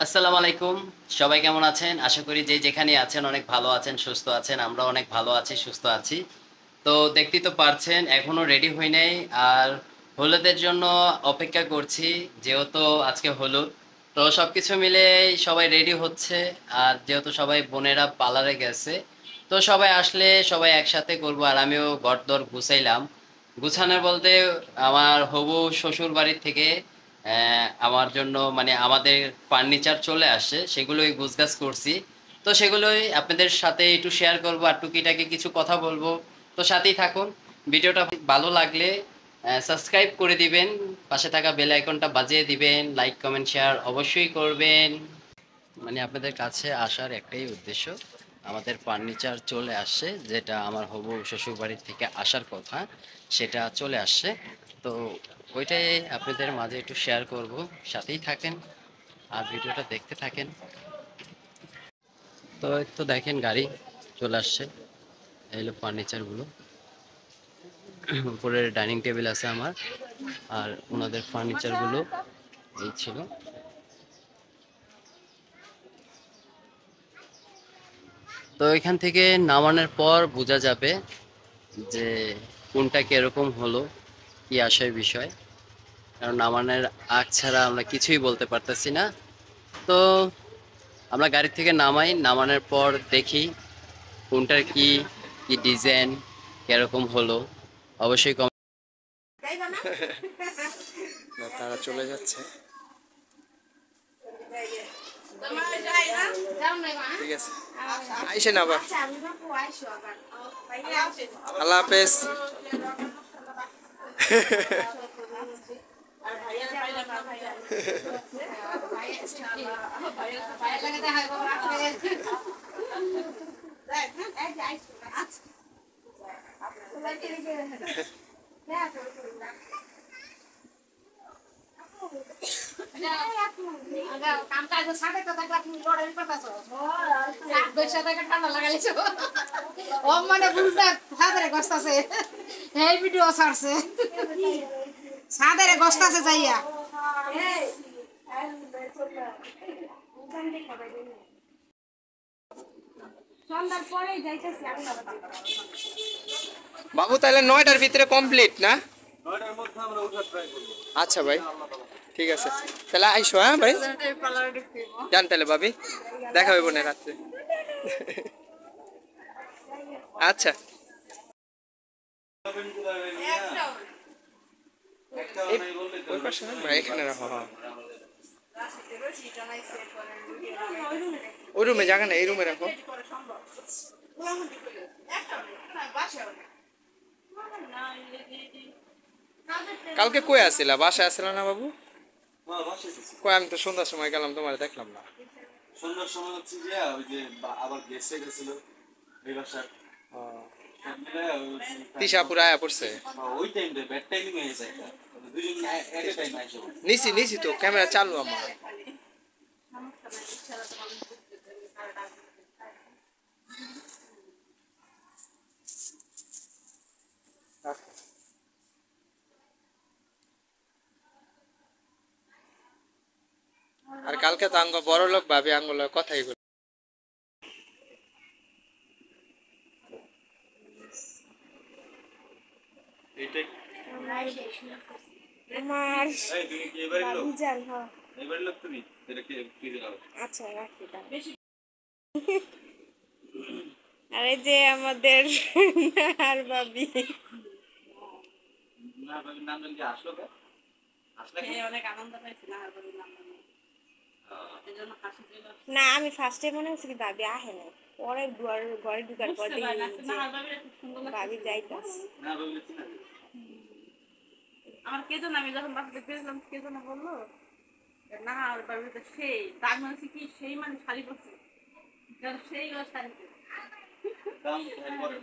আসসালামু আলাইকুম। সবাই কেমন আছেন? আশা করি যে যেখানে আছেন অনেক ভালো আছেন, সুস্থ আছেন। আমরাও অনেক ভালো আছি, সুস্থ আছি। তো দেখতেই তো পারছেন এখনো রেডি হই নাই। আর হলুদের জন্য অপেক্ষা করছি। যেহেতু আজকে হলুদ, তো সবকিছু মিলে সবাই রেডি হচ্ছে। আর যেহেতু সবাই বোনেরা পার্লারে গেছে, তো সবাই আসলে সবাই একসাথে করব। আর আমিও ঘরদোর গুছাইলাম। গুছানোর বলতে আমার হবু শ্বশুর বাড়ি থেকে আমার জন্য মানে আমাদের ফার্নিচার চলে আসছে, সেগুলোই গুছগাছ করছি। তো সেগুলোই আপনাদের সাথে একটু শেয়ার করব আর টুকিটাকি কিছু কথা বলবো। তো সাথেই থাকুন। ভিডিওটা ভালো লাগলে সাবস্ক্রাইব করে দিবেন, পাশে থাকা বেল আইকনটা বাজিয়ে দিবেন, লাইক কমেন্ট শেয়ার অবশ্যই করবেন। মানে আপনাদের কাছে আসার একটাই উদ্দেশ্য, আমাদের ফার্নিচার চলে আসছে, যেটা আমার হবু শ্বশুর বাড়ি থেকে আসার কথা সেটা চলে আসছে। তো ওইটাই আপনাদের মাঝে একটু শেয়ার করব, সাথেই থাকেন আর ভিডিওটা দেখতে থাকেন। তো এই তো দেখেন গাড়ি চলে আসছে, এই হলো ফার্নিচারগুলো। উপরের ডাইনিং টেবিল আছে আমার, আর ওনাদের ফার্নিচারগুলো এই ছিল। তো এখান থেকে নামানোর পর বোঝা যাবে যে কোনটা কিরকম হলো, কি আসার বিষয়। কারণ নামানোর আগ ছাড়া আমরা কিছুই বলতে পারতেছি না। তো আমরা গাড়ি থেকে নামাই, নামানোর পর দেখি কোনটার কি কি ডিজাইন কিরকম হলো অবশ্যই তারা চলে যাচ্ছে। ঠিক আছে, আইসেন আবার। আল্লাহ হাফেজ। মানে বুঝতে সাদরে গস্ত আছে এই ভিডিও ছাড়ছে সাদরে গস্ত আছে যাইয়া সন্ধ্যার পরেই যাইতেছি আমি। বাবু তাহলে 9টার ভিতরে কমপ্লিট না? 9টার মধ্যে আমরা উঠার ট্রাই করব। আচ্ছা ভাই, ঠিক আছে তাহলে আইসো। হ্যাঁ ভাই, জান তাহলে ভাবি দেখা হইব না রাত্রে। আচ্ছা, ওই পাশে না ভাই, এখানে রাখো। হ্যাঁ, ওই রুমে জায়গা না, এই রুমে রাখো। কালকে কই আসিলা? বাসায় আসিলা না বাবু? কই, আমি তো সন্ধ্যার সময় গেলাম, তোমার দেখলাম না। সন্ধ্যার সময় হচ্ছে যে ওই যে আবার গেস্ট গেছিল এই বাসার। তিশাপুর আয়া পড়ছে। ওই টাইমটা ব্যাড টাইমিং হয়ে যায়, দুজন এট এ টাইম আইসা পড়ে। নিছি নিছি তো, ক্যামেরা চালু আমার। আর কালকে তো আঙ্গ বড় লোক ভাবি আঙ্গুল কথাই বলি। এইটাই আমার এই তুমি কি এবারে লোক? বাবিজান হ। এবারে লোক তুমি এটা কি কি দিলাম? আচ্ছা রাখি দাও। আরে যে আমাদের আর ভাবি না ভাবি নাম জানি কি আসলো কে? আসলে কি অনেক আনন্দ পাইছি না আর ভাবির নাম এজন্য হাসি দিল। না আমি ফার্স্টে মনে হচ্ছে কি ভাবি আহে না, পরে ঘরে ঢুকার পর দেখি যে ভাবি যাইতাছে। না ভাবি চিনা আমার কে জানে, আমি যখন বাসা দেখতে গেছিলাম কে জানে বললো না আর বাড়িতে তো সেই তার মানে কি সেই মানে শাড়ি পরছে, সেই ও শাড়ি দাম হেড করে।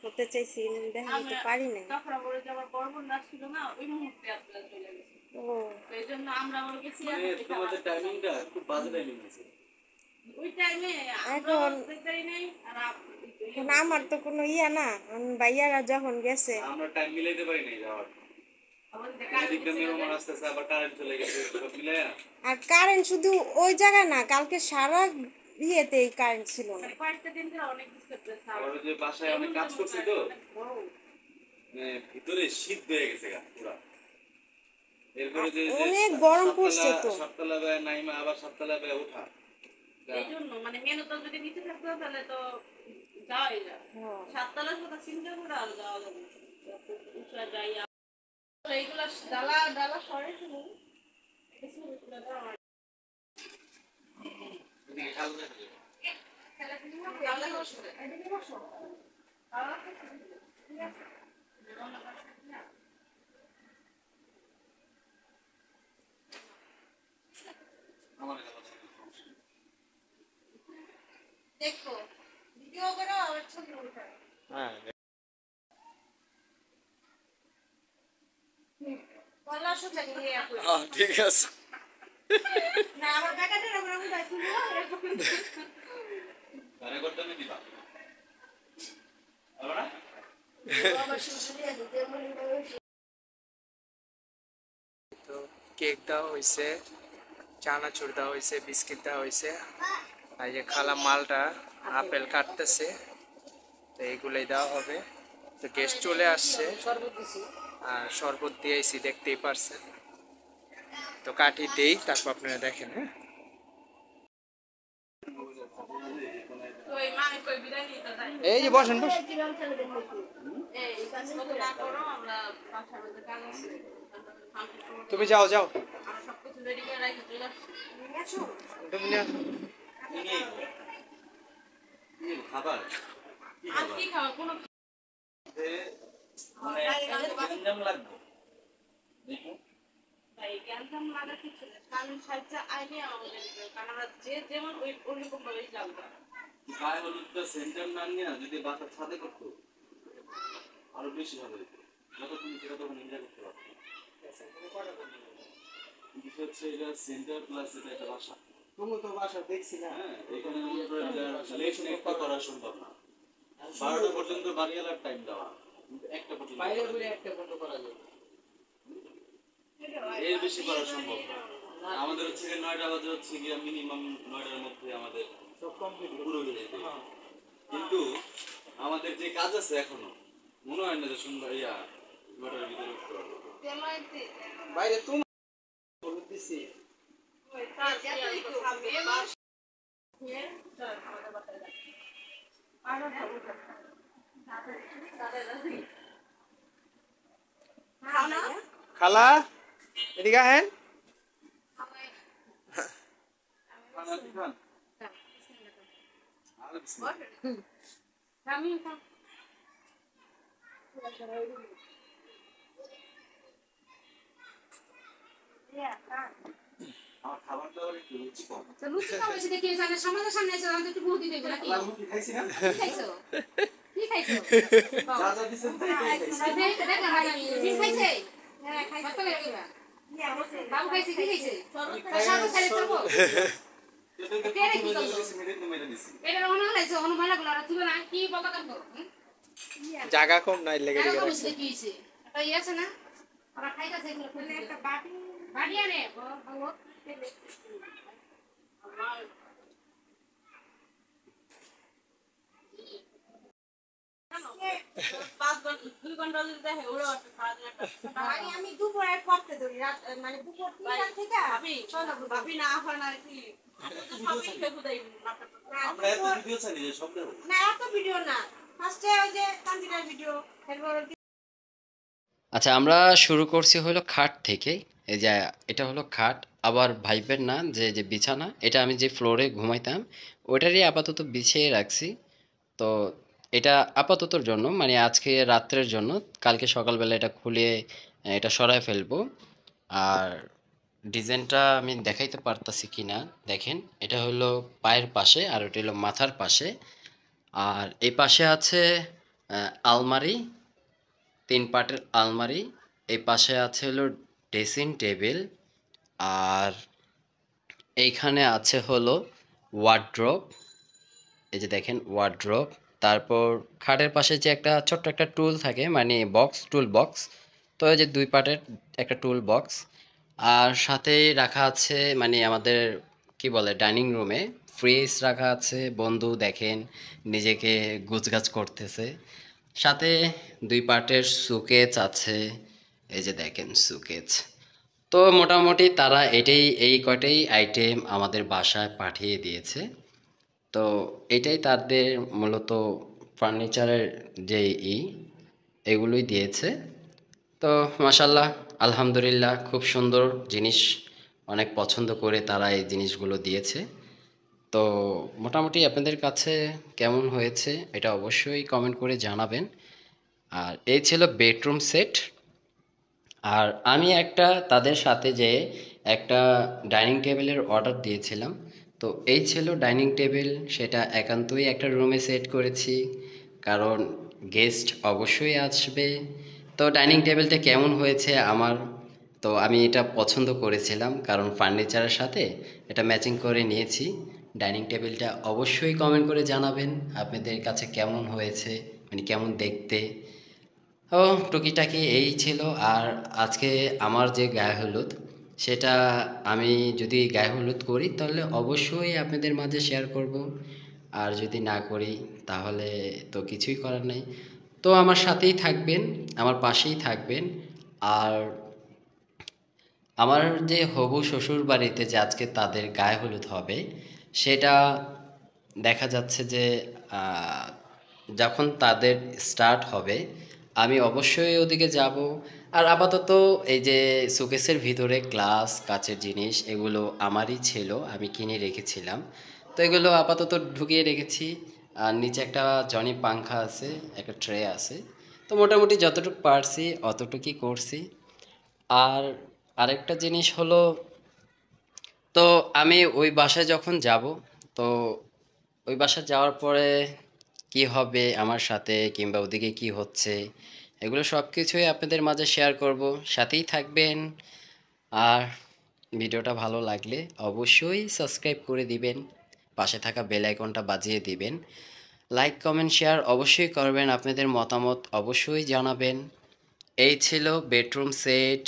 করতে চাইছি দেখা তো পারি না। তখন বলে যে আমার বড় বোন ছিল না, ওই মুহূর্তে আপনারা চলে গেছে। ও তো এই জন্য আমরা ওর গেছি। মানে তোমাদের টাইমিংটা খুব বাজে টাইমিং আছে। ওই টাইমে এখন দেখতেই নেই। আর এখন আমার তো কোনো ইয়া না, ভাইয়ারা যখন গেছে আমরা টাইম মিলাইতে পারি নাই যাওয়ার। এদিকটা মেহমান আসতেছে, আবার কারেন্ট চলে গেছে, সব মিলায়া আর কারেন্ট শুধু ওই জায়গায় না, কালকে সারা ইয়েতেই কারেন্ট ছিল না। কয়েকটা দিন ধরে অনেক ডিস্টার্ব করছে। আবার ওই যে বাসায় অনেক কাজ করছে তো, মানে ভিতরে শীত হয়ে গেছে গা পুরা। এরপরে যে অনেক গরম পড়ছে তো। সপ্তাহে বেলা নাইমা আবার সপ্তাহে বেলা ওঠা, এই জন্য মানে মেনুটা যদি নিচে থাকতো তাহলে তো যাওয়াই যায়। হ্যাঁ। সাততলার কথা চিন্তা করে আর যাওয়া যাবে না। উঁচা যাই এইগুলা ডালা ডালা সরে শুনি এদিকে খাল দেখে আমার দেখো ভিডিও করো আর ছবি উঠাও। হ্যাঁ বলা সোজা নিয়ে আপনি ঠিক আছে। না আমার ব্যাটাটা আমরা উঠাইছি না ঘরে করতে আমি দিবা আবার না? আবার শুনছিলেন যে মনে হয় তো কেক দেওয়া হয়েছে, চানাচুর দেওয়া হয়েছে, বিস্কিট দেওয়া হয়েছে। আর যে খালা মালটা আপেল কাটতেছে, তো এইগুলোই দেওয়া হবে। তো গেস্ট চলে আসছে আর শরবত দিয়েছি, দেখতেই পারছেন। তো কাটি দেই, তারপর আপনারা দেখেন। হ্যাঁ ওই মানে কই বিদায় নিতে যাই এই যে বসেন বসেন। এই কাজ করতে না করো আমরা বাসার মধ্যে কাজ আছে তুমি যাও যাও, আমরা সবকিছু রেডি করে রাখি চলে আসছি তুমি নিয়ে আসো। কি খাবার আর কি খাওয়া কোনো মানে গঞ্জাম লাগবে দেখো ভাই জ্ঞানধাম লাগা কিছু না কারণ সাহায্য আইলে আমাদের কারণ আমরা যে যেমন ওই ওরকম ভাবেই যাবো গায়ে হলুদটা সেন্টার না নিয়ে যদি বাসার ছাদে করতো আরো বেশি হবে, যত তুমি সেটা তখন এনজয় করতে পারবে। বিষয় হচ্ছে এটা সেন্টার প্লাস এটা একটা বাসা। তুমি তো বাসা দেখছি না। হ্যাঁ, এখানে লেট নেটটা করা সম্ভব না। 12টা পর্যন্ত বাড়িওয়ালার টাইম দেওয়া, কিন্তু একটা পর্যন্ত বাইরে করা ঘুরে যাবে। একটা ফটো করা যাবে। এর বেশি করা সম্ভব না। আমাদের হচ্ছে গিয়ে 9টা বাজে হচ্ছে গিয়ে মিনিমাম 9টার মধ্যে আমাদের সব কমপ্লিট। পুরো হয়ে যেতে হবে। কিন্তু আমাদের যে কাজ আছে এখনো মনে হয় না যে সুন্দর 9টার ভিতরে উঠতে পারবো। বাইরে তুমি হলুদ দিছি। খালা এদিকে আহেন। খানা কি খান? আর বিসমিল্লাহ। আমার খাবার দাবার একটু রুচি কম। লুচি খাওয়াইছে দেখি জানে সমাজের সামনে এসে আমাদের একটু বুদ্ধি দেবে নাকি আর রুটি খাইছি না? কি খাইছো কি খাইছো যা যা দিছেন তাই তাই খাইছি। দেখ দেখ না ডিম খাইছে কত বের কইবা বাবু খাইছে কি খাইছে সব খাইছে তো তেরে কি করছিস? মেরে তো মেরে দিছি। এটা রহনা লাইছে অনু ভালো গুলো আর তুই না কি বলতা কাম করো জায়গা কম নাই লেগে এটা গেছে। কম হইছে কি হইছে এটা ইয়ে আছে না ওরা খাইতাছে এগুলো মানে একটা বাটি বাটি আনে বাবু আমি দুপুরে পড়তে ধরি রাত মানে দুপুর 3টা থেকে ভাবি না হয় না কি সবই খেয়ে দেই আমরা এত ভিডিও চাই যে সব দেব। না এত ভিডিও না, ফার্স্টে ওই যে কাঞ্জিলার ভিডিও, এরপর আচ্ছা, আমরা শুরু করছি হলো খাট থেকে। এই যে এটা হলো খাট, আবার ভাইবের না যে যে বিছানা, এটা আমি যে ফ্লোরে ঘুমাইতাম ওইটারই আপাতত বিছিয়ে রাখছি। তো এটা আপাততর জন্য মানে আজকে রাত্রের জন্য, কালকে সকালবেলা এটা খুলে এটা সরায় ফেলবো। আর ডিজাইনটা আমি দেখাইতে পারতাছি কি না দেখেন, এটা হলো পায়ের পাশে আর ওটা হলো মাথার পাশে। আর এই পাশে আছে আলমারি, 3 পার্টের আলমারি। এই পাশে আছে হলো ড্রেসিং টেবিল, আর এইখানে আছে হলো ওয়ার্ড্রপ। এই যে দেখেন ওয়ার্ড্রপ। তারপর খাটের পাশে যে একটা ছোট্ট একটা টুল থাকে মানে বক্স, টুল বক্স, তো এই যে 2 পার্টের একটা টুল বক্স, আর সাথেই রাখা আছে মানে আমাদের কি বলে ডাইনিং রুমে ফ্রিজ রাখা আছে। বন্ধু দেখেন নিজেকে গুছগাছ করতেছে। সাথে 2 পার্টের সুকেচ আছে, এই যে দেখেন সুকেচ। তো মোটামুটি তারা এই কয়টাই আইটেম আমাদের বাসায় পাঠিয়ে দিয়েছে। তো এটাই তাদের মূলত ফার্নিচারের যে এগুলোই দিয়েছে। তো মাশাল্লাহ আলহামদুলিল্লাহ খুব সুন্দর জিনিস, অনেক পছন্দ করে তারা এই জিনিসগুলো দিয়েছে। তো মোটামুটি আপনাদের কাছে কেমন হয়েছে এটা অবশ্যই কমেন্ট করে জানাবেন। আর এই ছিল বেডরুম সেট। আর আমি একটা তাদের সাথে যে একটা ডাইনিং টেবিলের অর্ডার দিয়েছিলাম। তো এই ছিল ডাইনিং টেবিল, সেটা একান্তই একটা রুমে সেট করেছি, কারণ গেস্ট অবশ্যই আসবে। তো ডাইনিং টেবিলটা কেমন হয়েছে আমার, তো আমি এটা পছন্দ করেছিলাম কারণ ফার্নিচারের সাথে এটা ম্যাচিং করে নিয়েছি। ডাইনিং টেবিলটা অবশ্যই কমেন্ট করে জানাবেন আপনাদের কাছে কেমন হয়েছে, মানে কেমন দেখতে। ও টুকিটাকি এই ছিল। আর আজকে আমার যে গায়ে হলুদ, সেটা আমি যদি গায়ে হলুদ করি তাহলে অবশ্যই আপনাদের মাঝে শেয়ার করব, আর যদি না করি তাহলে তো কিছুই করার নেই। তো আমার সাথেই থাকবেন, আমার পাশেই থাকবেন। আর আমার যে হবু শ্বশুর বাড়িতে যে আজকে তাদের গায়ে হলুদ হবে, সেটা দেখা যাচ্ছে যে আহ, যখন তাদের স্টার্ট হবে আমি অবশ্যই ওদিকে যাব। আর আপাতত এই যে শোকেসের ভিতরে গ্লাস কাচের জিনিস এগুলো আমারই ছিল, আমি কিনে রেখেছিলাম। তো এগুলো আপাতত ঢুকিয়ে রেখেছি। আর নিচে একটা জনি পাংখা আছে, একটা ট্রে আছে। তো মোটামুটি যতটুকু পারছি অতটুকুই করছি। আর আরেকটা জিনিস হলো, তো আমি ওই বাসায় যখন যাব, তো ওই বাসায় যাওয়ার পরে কি হবে আমার সাথে কিংবা ওদিকে কি হচ্ছে এগুলো সব কিছুই আপনাদের মাঝে শেয়ার করব, সাথেই থাকবেন। আর ভিডিওটা ভালো লাগলে অবশ্যই সাবস্ক্রাইব করে দিবেন, পাশে থাকা বেল আইকনটা বাজিয়ে দিবেন, লাইক কমেন্ট শেয়ার অবশ্যই করবেন, আপনাদের মতামত অবশ্যই জানাবেন। এই ছিল বেডরুম সেট